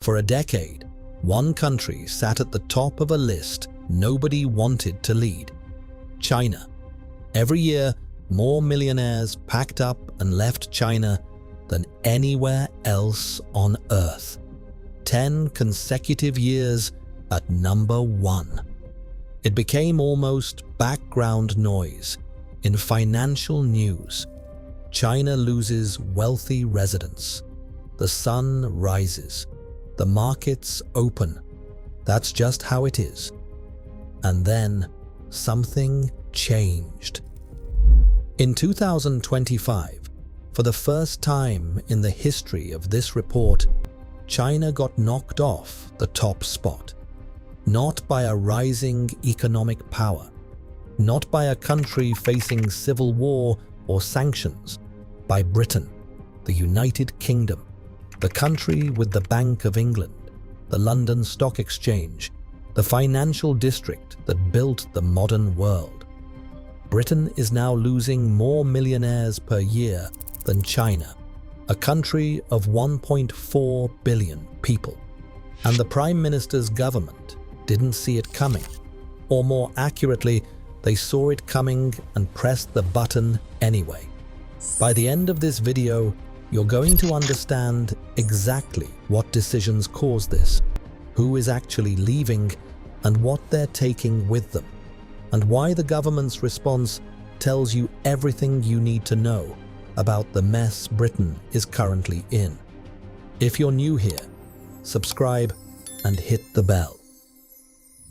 For a decade, one country sat at the top of a list nobody wanted to lead: China. Every year, more millionaires packed up and left China than anywhere else on Earth. 10 consecutive years at number 1. It became almost background noise in financial news. China loses wealthy residents. The sun rises. The markets open. That's just how it is. And then something changed. In 2025, for the first time in the history of this report, China got knocked off the top spot. Not by a rising economic power, not by a country facing civil war or sanctions, by Britain, the United Kingdom, the country with the Bank of England, the London Stock Exchange, the financial district that built the modern world. Britain is now losing more millionaires per year than China, a country of 1.4 billion people. And the Prime Minister's government didn't see it coming. Or more accurately, they saw it coming and pressed the button anyway. By the end of this video, you're going to understand exactly what decisions caused this, who is actually leaving, and what they're taking with them, and why the government's response tells you everything you need to know about the mess Britain is currently in. If you're new here, subscribe and hit the bell.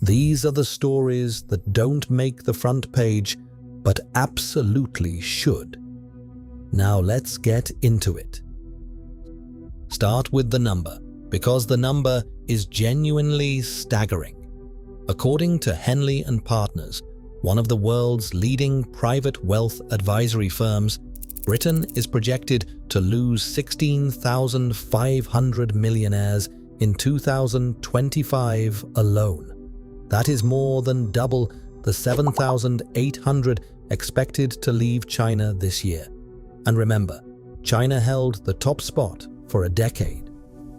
These are the stories that don't make the front page, but absolutely should. Now let's get into it. Start with the number, because the number is genuinely staggering. According to Henley & Partners, one of the world's leading private wealth advisory firms, Britain is projected to lose 16,500 millionaires in 2025 alone. That is more than double the 7,800 expected to leave China this year. And remember, China held the top spot for a decade.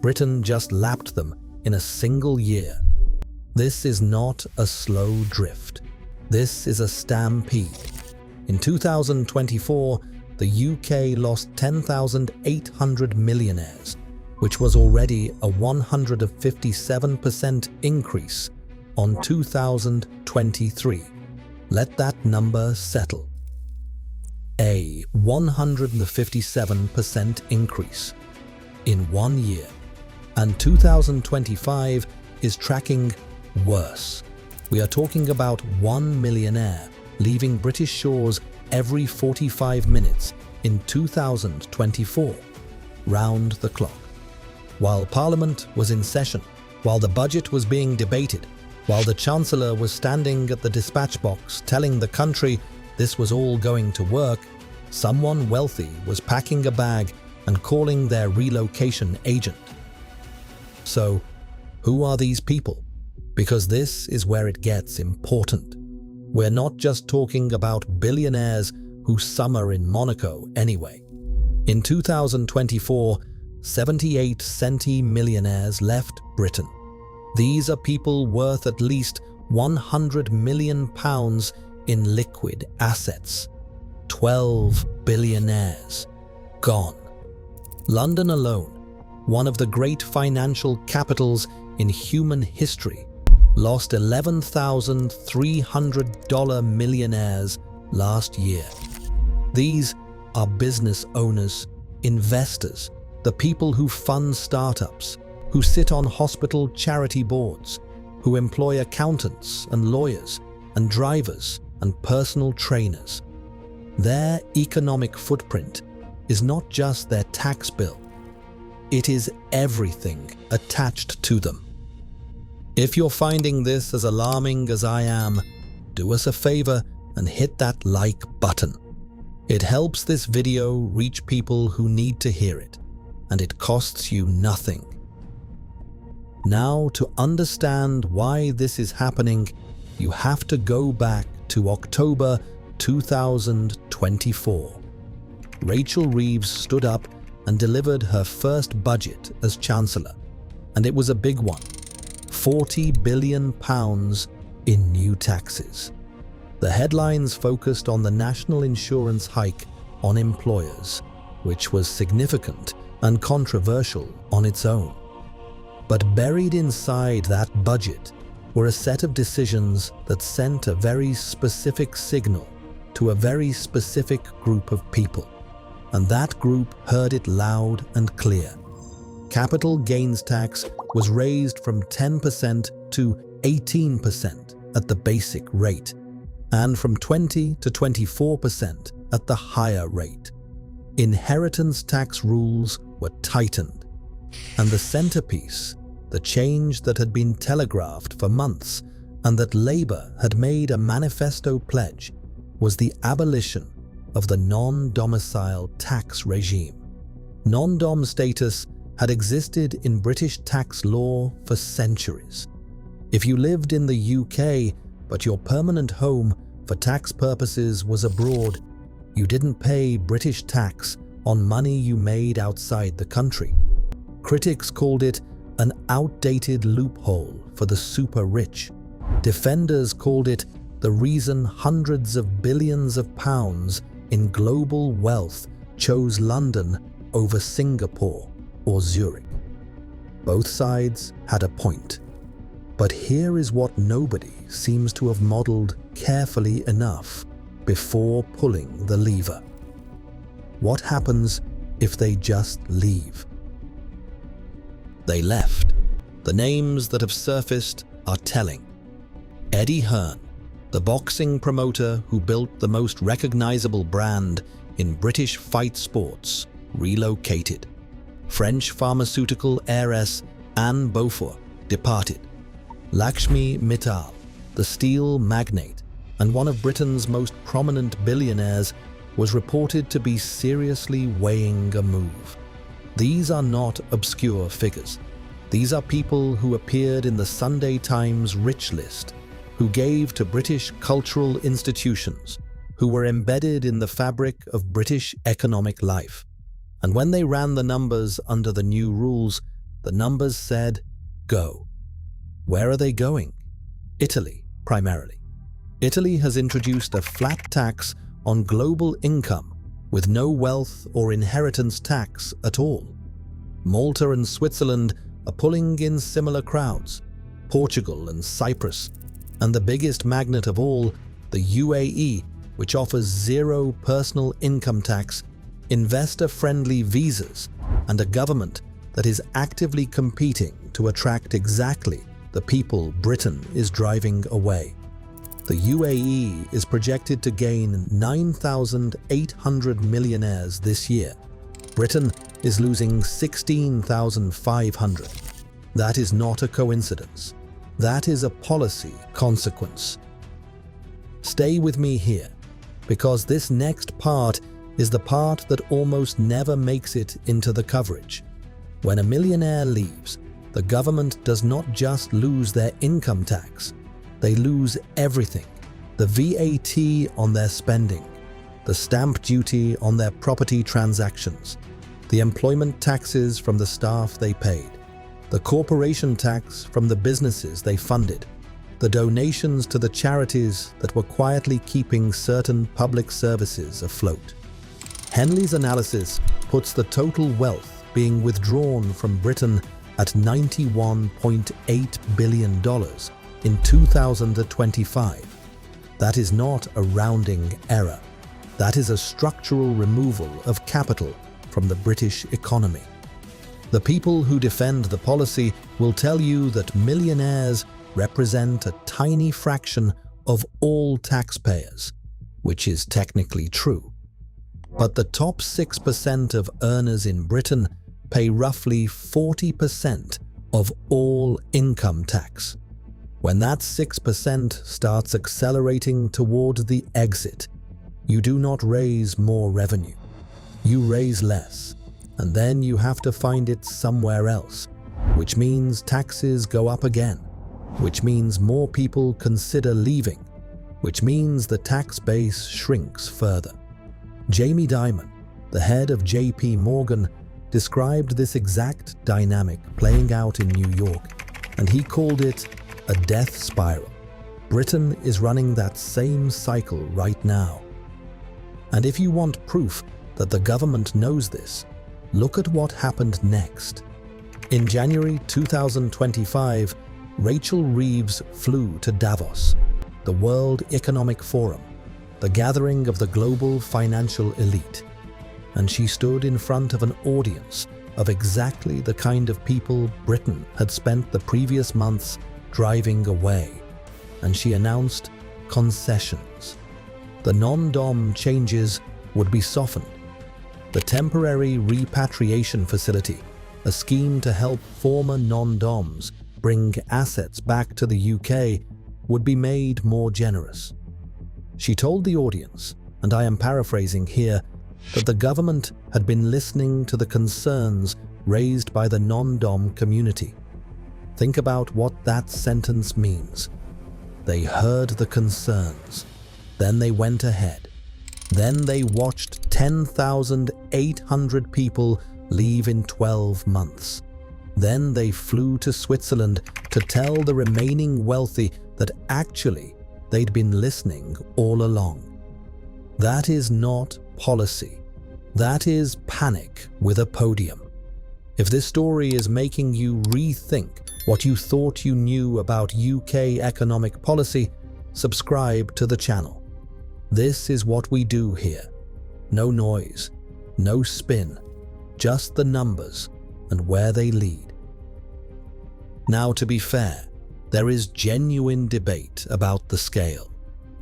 Britain just lapped them in a single year. This is not a slow drift. This is a stampede. In 2024, the UK lost 10,800 millionaires, which was already a 157% increase on 2023. Let that number settle. A 157% increase in 1 year. And 2025 is tracking worse. We are talking about 1 millionaire leaving British shores every 45 minutes in 2024, round the clock. While Parliament was in session, while the budget was being debated, while the Chancellor was standing at the dispatch box telling the country this was all going to work, someone wealthy was packing a bag and calling their relocation agent. So, who are these people? Because this is where it gets important. We're not just talking about billionaires who summer in Monaco anyway. In 2024, 78 centimillionaires left Britain. These are people worth at least £100 million in liquid assets. 12 billionaires gone. London alone, one of the great financial capitals in human history, lost $11,300 millionaires last year. These are business owners, investors, the people who fund startups, who sit on hospital charity boards, who employ accountants and lawyers and drivers and personal trainers. Their economic footprint is not just their tax bill. It is everything attached to them. If you're finding this as alarming as I am, do us a favor and hit that like button. It helps this video reach people who need to hear it, and it costs you nothing. Now, to understand why this is happening, you have to go back to October 2024. Rachel Reeves stood up and delivered her first budget as Chancellor. and it was a big one. £40 billion in new taxes. The headlines focused on the national insurance hike on employers, which was significant and controversial on its own. But buried inside that budget were a set of decisions that sent a very specific signal to a very specific group of people, and that group heard it loud and clear. Capital gains tax was raised from 10% to 18% at the basic rate, and from 20 to 24% at the higher rate. Inheritance tax rules were tightened, and the centerpiece, the change that had been telegraphed for months and that Labour had made a manifesto pledge, was the abolition of the non-domicile tax regime. Non-dom status had existed in British tax law for centuries. If you lived in the UK, but your permanent home for tax purposes was abroad, you didn't pay British tax on money you made outside the country. Critics called it an outdated loophole for the super rich. Defenders called it the reason hundreds of billions of pounds in global wealth chose London over Singapore or Zurich. Both sides had a point. But here is what nobody seems to have modeled carefully enough before pulling the lever. What happens if they just leave? They left. The names that have surfaced are telling. Eddie Hearn, the boxing promoter who built the most recognizable brand in British fight sports, relocated. French pharmaceutical heiress Anne Beaufort departed. Lakshmi Mittal, the steel magnate and one of Britain's most prominent billionaires, was reported to be seriously weighing a move. These are not obscure figures. These are people who appeared in the Sunday Times Rich List, who gave to British cultural institutions, who were embedded in the fabric of British economic life. And when they ran the numbers under the new rules, the numbers said, go. Where are they going? Italy, primarily. Italy has introduced a flat tax on global income with no wealth or inheritance tax at all. Malta and Switzerland are pulling in similar crowds, Portugal and Cyprus, and the biggest magnet of all, the UAE, which offers zero personal income tax, investor-friendly visas, and a government that is actively competing to attract exactly the people Britain is driving away. The UAE is projected to gain 9,800 millionaires this year. Britain is losing 16,500. That is not a coincidence. That is a policy consequence. Stay with me here, because this next part is the part that almost never makes it into the coverage. When a millionaire leaves, the government does not just lose their income tax, they lose everything. The VAT on their spending, the stamp duty on their property transactions, the employment taxes from the staff they paid, the corporation tax from the businesses they funded, the donations to the charities that were quietly keeping certain public services afloat. Henley's analysis puts the total wealth being withdrawn from Britain at $91.8 billion in 2025. That is not a rounding error. That is a structural removal of capital from the British economy. The people who defend the policy will tell you that millionaires represent a tiny fraction of all taxpayers, which is technically true. But the top 6% of earners in Britain pay roughly 40% of all income tax. When that 6% starts accelerating toward the exit, you do not raise more revenue. You raise less, and then you have to find it somewhere else, which means taxes go up again, which means more people consider leaving, which means the tax base shrinks further. Jamie Dimon, the head of JP Morgan, described this exact dynamic playing out in New York, and he called it a death spiral. Britain is running that same cycle right now. And if you want proof that the government knows this, look at what happened next. In January 2025, Rachel Reeves flew to Davos, the World Economic Forum, the gathering of the global financial elite. And she stood in front of an audience of exactly the kind of people Britain had spent the previous months driving away. And she announced concessions. The non-dom changes would be softened. The temporary repatriation facility, a scheme to help former non-doms bring assets back to the UK, would be made more generous. She told the audience, and I am paraphrasing here, that the government had been listening to the concerns raised by the non-dom community. Think about what that sentence means. They heard the concerns. Then they went ahead. Then they watched 10,800 people leave in 12 months. Then they flew to Switzerland to tell the remaining wealthy that actually they'd been listening all along. That is not policy. That is panic with a podium. If this story is making you rethink what you thought you knew about UK economic policy, subscribe to the channel. This is what we do here. No noise, no spin, just the numbers and where they lead. Now, to be fair, there is genuine debate about the scale.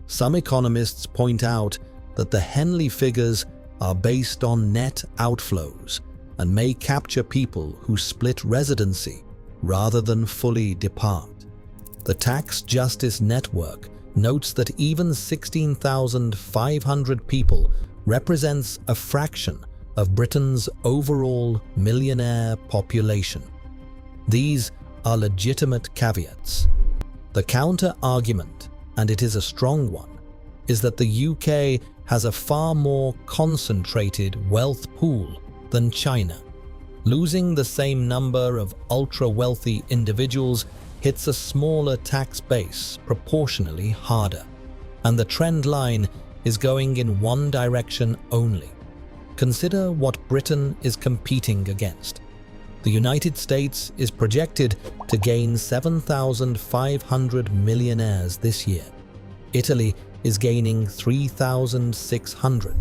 Some economists point out that the Henley figures are based on net outflows and may capture people who split residency rather than fully depart. The Tax Justice Network notes that even 16,500 people represents a fraction of Britain's overall millionaire population. These are legitimate caveats. The counter-argument, and it is a strong one, is that the UK has a far more concentrated wealth pool than China. Losing the same number of ultra-wealthy individuals hits a smaller tax base proportionally harder, and the trend line is going in one direction only. Consider what Britain is competing against. The United States is projected to gain 7,500 millionaires this year. Italy is gaining 3,600.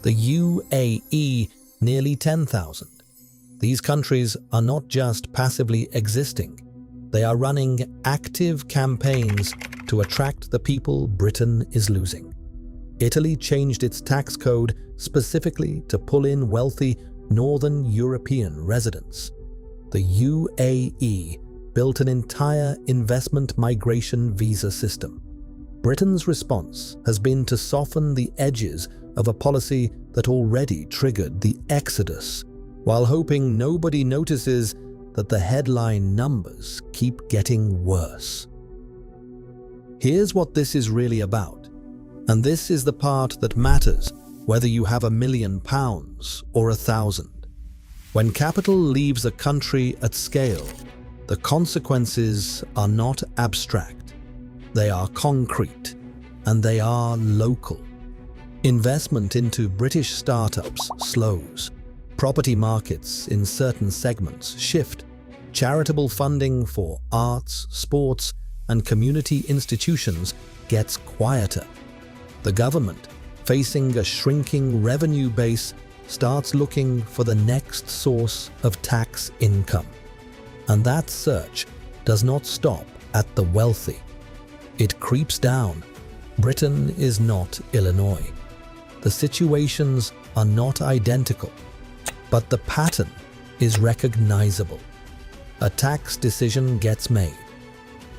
The UAE nearly 10,000. These countries are not just passively existing. They are running active campaigns to attract the people Britain is losing. Italy changed its tax code specifically to pull in wealthy Northern European residents. The UAE built an entire investment migration visa system. Britain's response has been to soften the edges of a policy that already triggered the exodus, while hoping nobody notices that the headline numbers keep getting worse. Here's what this is really about, and this is the part that matters whether you have £1 million or 1,000. When capital leaves a country at scale, the consequences are not abstract. They are concrete, and they are local. Investment into British startups slows. Property markets in certain segments shift. Charitable funding for arts, sports, and community institutions gets quieter. The government, facing a shrinking revenue base, starts looking for the next source of tax income. And that search does not stop at the wealthy. It creeps down. Britain is not Illinois. The situations are not identical, but the pattern is recognizable. A tax decision gets made.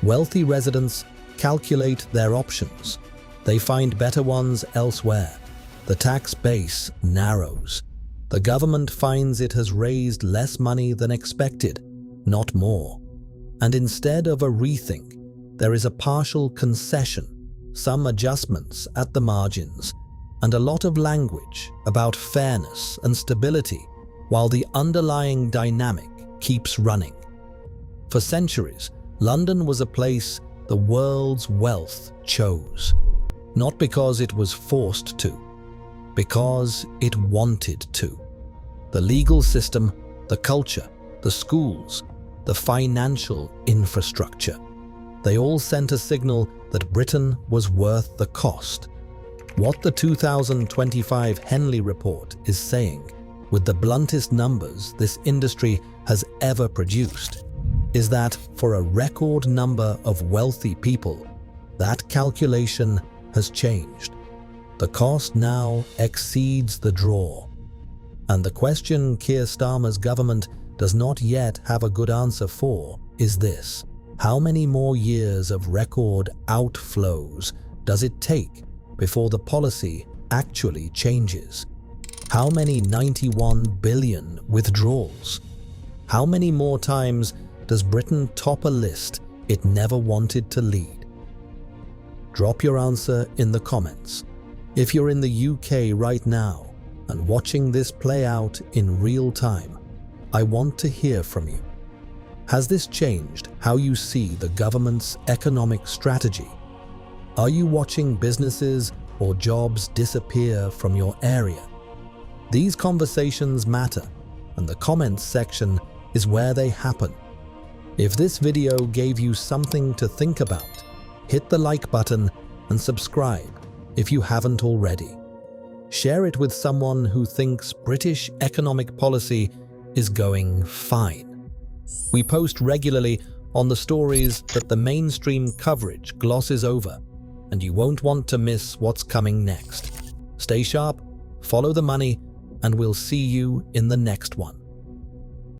Wealthy residents calculate their options. They find better ones elsewhere. The tax base narrows. The government finds it has raised less money than expected, not more. And instead of a rethink, there is a partial concession, some adjustments at the margins, and a lot of language about fairness and stability while the underlying dynamic keeps running. For centuries, London was a place the world's wealth chose, not because it was forced to, because it wanted to. The legal system, the culture, the schools, the financial infrastructure, they all sent a signal that Britain was worth the cost. What the 2025 Henley Report is saying, with the bluntest numbers this industry has ever produced, is that for a record number of wealthy people, that calculation has changed. The cost now exceeds the draw. And the question Keir Starmer's government does not yet have a good answer for is this: how many more years of record outflows does it take before the policy actually changes? How many 91 billion withdrawals? How many more times does Britain top a list it never wanted to lead? Drop your answer in the comments. If you're in the UK right now and watching this play out in real time, I want to hear from you. Has this changed how you see the government's economic strategy? Are you watching businesses or jobs disappear from your area? These conversations matter, and the comments section is where they happen. If this video gave you something to think about, hit the like button and subscribe if you haven't already. Share it with someone who thinks British economic policy is going fine. We post regularly on the stories that the mainstream coverage glosses over, and you won't want to miss what's coming next. Stay sharp, follow the money, and we'll see you in the next one.